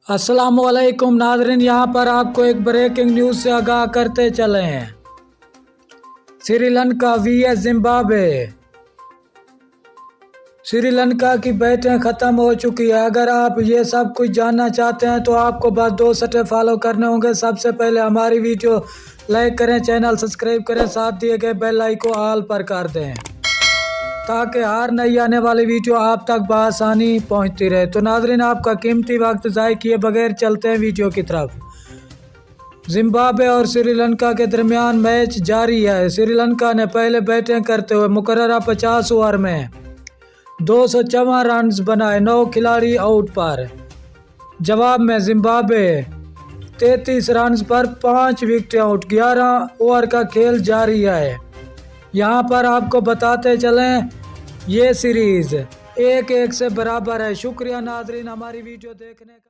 अस्सलामुअलैकुम नाज़रीन, यहाँ पर आपको एक ब्रेकिंग न्यूज़ से आगाह करते चले हैं। Sri Lanka vs Zimbabwe. श्रीलंका की बैटिंग ख़त्म हो चुकी है। अगर आप ये सब कुछ जानना चाहते हैं तो आपको बस 2 स्टेप फॉलो करने होंगे। सबसे पहले हमारी वीडियो लाइक करें, चैनल सब्सक्राइब करें, साथ दिए गए बेल आइकन ऑल पर कर दें ताकि हर नई आने वाली वीडियो आप तक बआसानी पहुंचती रहे। तो नाज़रीन, आपका कीमती वक्त ज़ाय किए बगैर चलते हैं वीडियो की तरफ। जिम्बाब्वे और श्रीलंका के दरमियान मैच जारी है। श्रीलंका ने पहले बैटिंग करते हुए मुकर्ररा 50 ओवर में 254 रन बनाए, 9 खिलाड़ी आउट पर। जवाब में जिम्बाब्वे 33 रन पर 5 विकेट आउट। 11 ओवर का खेल जारी है। यहाँ पर आपको बताते चलें ये सीरीज 1-1 से बराबर है। शुक्रिया नाजरीन हमारी वीडियो देखने का।